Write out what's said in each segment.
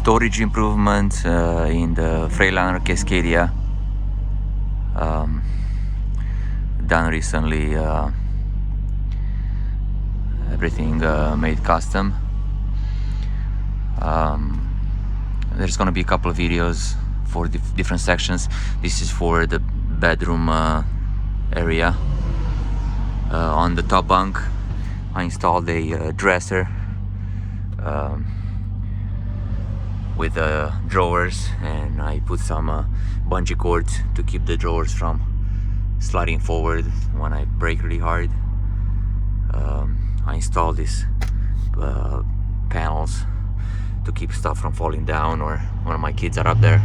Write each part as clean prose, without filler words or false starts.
storage improvements in the Tanta Cascadia, done recently. Everything made custom. There's gonna be a couple of videos for different sections. This is for the bedroom area. On the top bunk I installed a dresser with drawers, and I put some bungee cords to keep the drawers from sliding forward when I brake really hard. I installed these panels to keep stuff from falling down, or one of my kids are up there,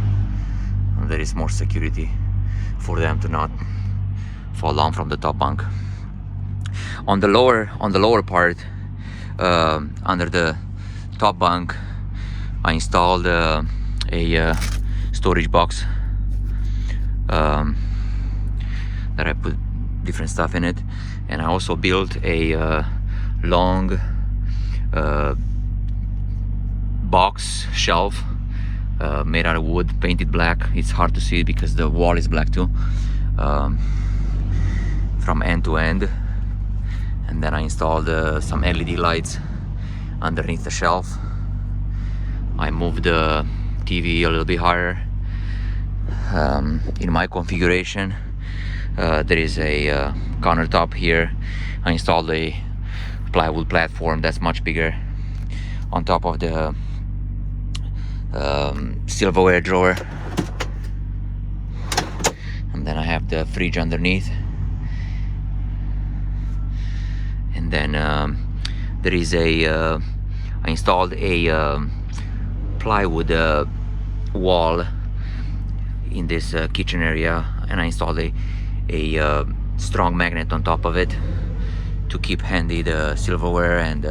and there is more security for them to not fall down from the top bunk. On the lower part, under the top bunk, I installed a storage box that I put different stuff in it, and I also built a long box shelf made out of wood, painted black. It's hard to see because the wall is black too, from end to end. And then I installed some LED lights underneath the shelf. I moved the TV a little bit higher. In my configuration, there is a countertop here. I installed a plywood platform that's much bigger on top of the silverware drawer, and then I have the fridge underneath. And then there is I installed a plywood wall in this kitchen area, and I installed a strong magnet on top of it to keep handy the silverware, and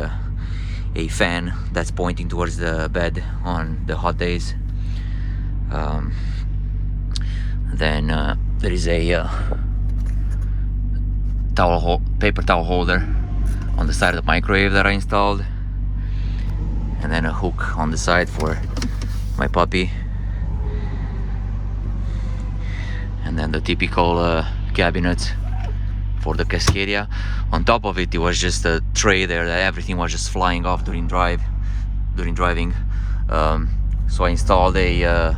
a fan that's pointing towards the bed on the hot days. Then there is a paper towel holder on the side of the microwave that I installed, and then a hook on the side for my puppy, and then the typical cabinets for the Cascadia. On top of it, it was just a tray there that everything was just flying off during driving. So I installed a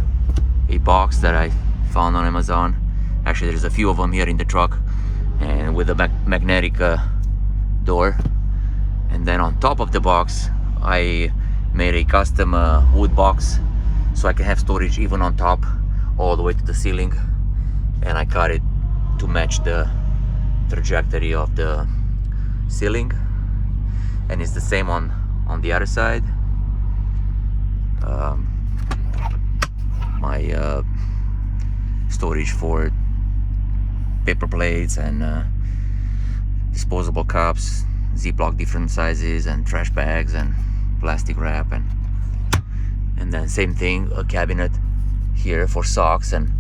box that I found on Amazon. Actually, there's a few of them here in the truck, and with a magnetic door. And then on top of the box, I made a custom wood box so I can have storage even on top, all the way to the ceiling. And I cut it to match the trajectory of the ceiling, and it's the same on the other side. My storage for paper plates and disposable cups, Ziploc different sizes, and trash bags and plastic wrap, and then same thing, a cabinet here for socks, and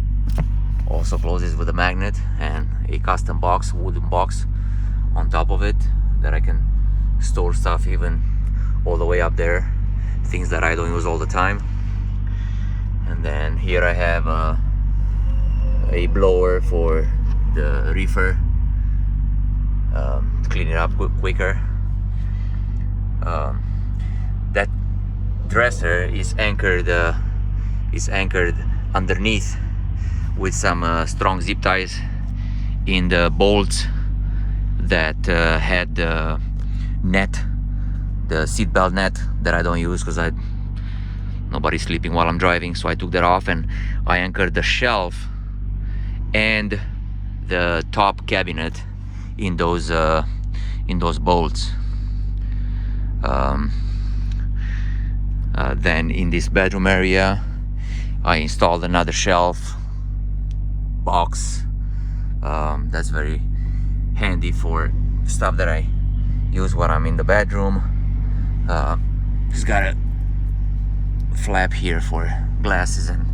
also closes with a magnet, and a custom box, wooden box on top of it that I can store stuff even all the way up there, things that I don't use all the time. And then here I have a blower for the reefer, to clean it up quicker. That dresser is anchored underneath with some strong zip ties in the bolts that had the net, the seatbelt net that I don't use because nobody's sleeping while I'm driving, so I took that off, and I anchored the shelf and the top cabinet in those bolts. Then in this bedroom area, I installed another shelf box that's very handy for stuff that I use when I'm in the bedroom. It's got a flap here for glasses and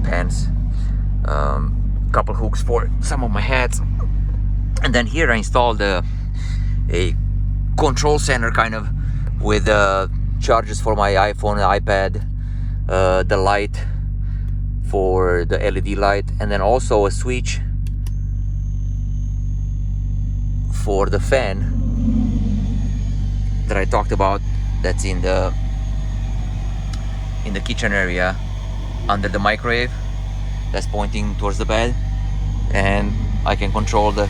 pens, couple hooks for some of my hats, and then here I installed a control center kind of with chargers for my iPhone, iPad, the light for the LED light, and then also a switch for the fan that I talked about, that's in the kitchen area under the microwave, that's pointing towards the bed, and I can control the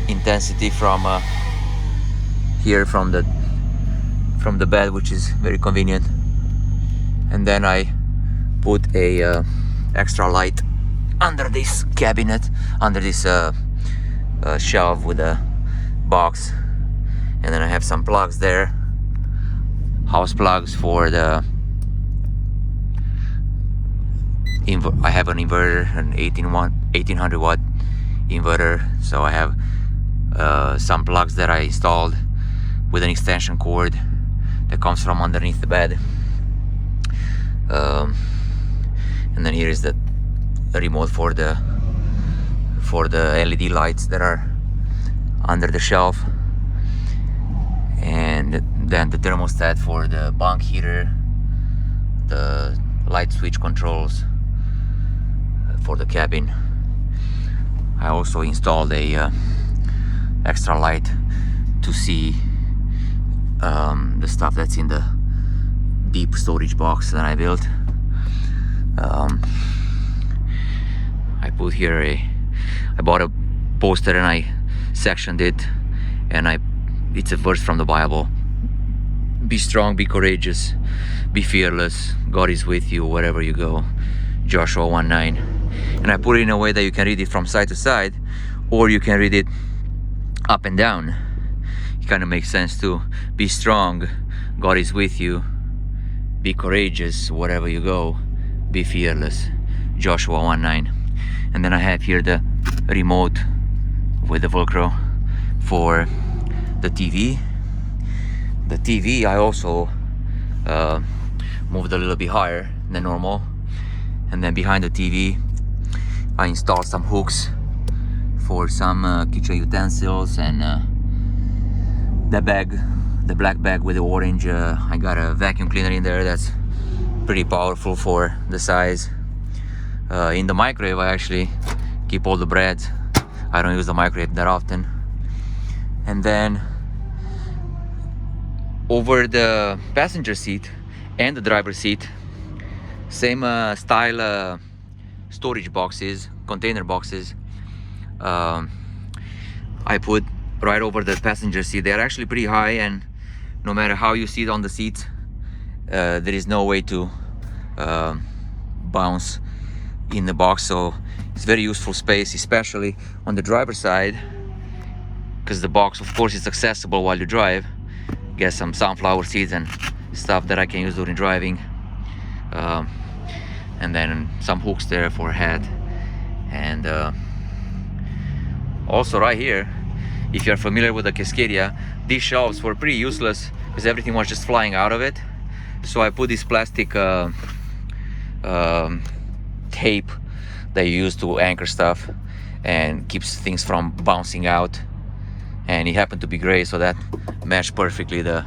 intensity from here from the bed, which is very convenient. And then I put a extra light under this cabinet, under this shelf with a box, and then I have some plugs there, house plugs for the I have an inverter, an 1800 watt inverter, so I have some plugs that I installed with an extension cord that comes from underneath the bed, and then here is the remote for the LED lights that are under the shelf, and then the thermostat for the bunk heater, the light switch controls for the cabin. I also installed a extra light to see the stuff that's in the deep storage box that I built. I put here I bought a poster and I sectioned it, and it's a verse from the Bible: be strong, be courageous, be fearless, God is with you wherever you go, Joshua 1:9. And I put it in a way that you can read it from side to side, or you can read it up and down. It kind of makes sense too. Be strong, God is with you, be courageous wherever you go, be fearless, Joshua 1:9. And then I have here the remote with the Velcro for the TV. The TV I also moved a little bit higher than normal, and then behind the TV I installed some hooks for some kitchen utensils, and the black bag with the orange, I got a vacuum cleaner in there that's pretty powerful for the size. In the microwave I actually keep all the breads. I don't use the microwave that often. And then over the passenger seat and the driver's seat, same style storage boxes, container boxes, I put right over the passenger seat. They're actually pretty high, and no matter how you sit on the seat, there is no way to bounce in the box. So it's very useful space, especially on the driver's side, because the box of course is accessible while you drive. Get some sunflower seeds and stuff that I can use during driving, and then some hooks there for a head. And also right here, if you're familiar with the Cascadia, these shelves were pretty useless because everything was just flying out of it. So I put this plastic tape that you use to anchor stuff and keeps things from bouncing out, and it happened to be gray, so that matched perfectly the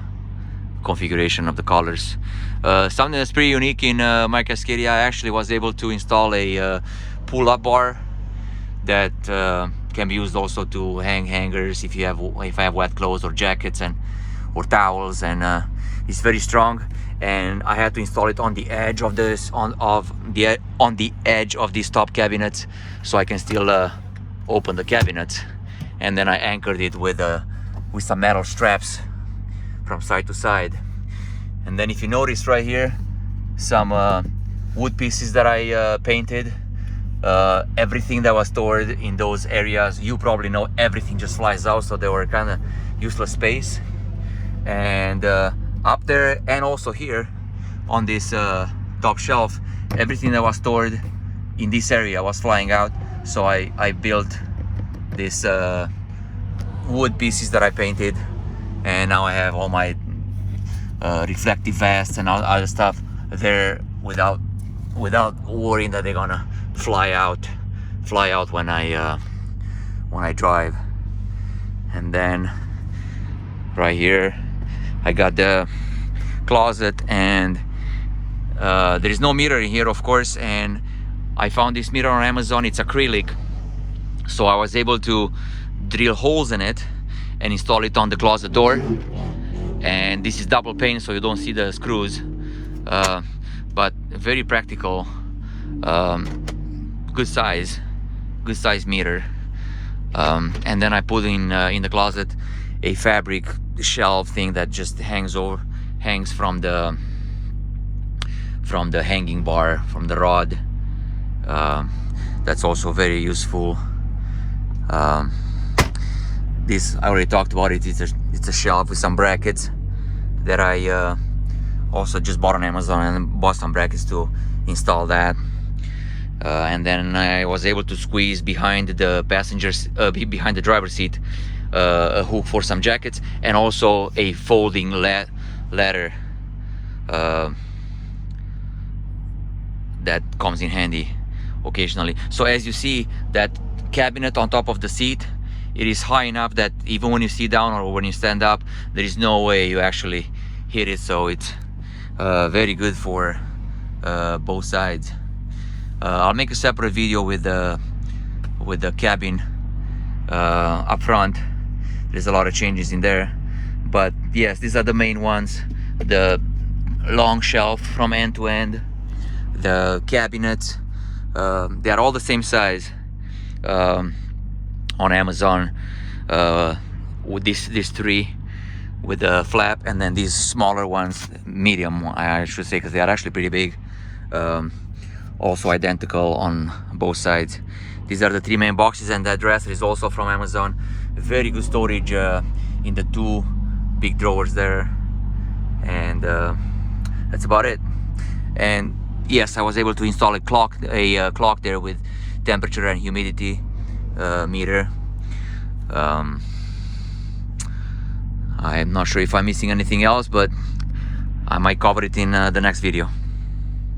configuration of the colors. Something that's pretty unique in my Cascadia, I actually was able to install a pull-up bar that can be used also to hang hangers if I have wet clothes or jackets or towels, and it's very strong. And I had to install it on the edge of this on the edge of these top cabinets, so I can still open the cabinets. And then I anchored it with some metal straps from side to side. And then if you notice right here, some wood pieces that I painted, everything that was stored in those areas, you probably know, everything just flies out, so they were kind of useless space. And up there and also here on this top shelf, everything that was stored in this area was flying out, so I built this wood pieces that I painted, and now I have all my reflective vests and all other stuff there without worrying that they're gonna fly out when I drive. And then right here I got the closet, and there is no mirror in here, of course, and I found this mirror on Amazon. It's acrylic, so I was able to drill holes in it and install it on the closet door. And this is double pane, so you don't see the screws, but very practical, good size mirror. And then I put in the closet a fabric shelf thing that just hangs from the hanging bar, from the rod. That's also very useful. This, I already talked about it. It's a shelf with some brackets that I also just bought on Amazon, and bought some brackets to install that. And then I was able to squeeze behind the behind the driver's seat, a hook for some jackets, and also a folding ladder that comes in handy occasionally. So as you see, that cabinet on top of the seat, it is high enough that even when you sit down or when you stand up, there is no way you actually hit it. So it's very good for both sides. I'll make a separate video with the cabin up front. There's a lot of changes in there, but yes, these are the main ones. The long shelf from end to end, the cabinets, they are all the same size on Amazon, with these three with the flap, and then these smaller ones, medium I should say, because they are actually pretty big, also identical on both sides. These are the three main boxes, and that dresser is also from Amazon. Very good storage in the two big drawers there, and that's about it. And yes, I was able to install a clock there with temperature and humidity meter. I'm not sure if I'm missing anything else, but I might cover it in the next video.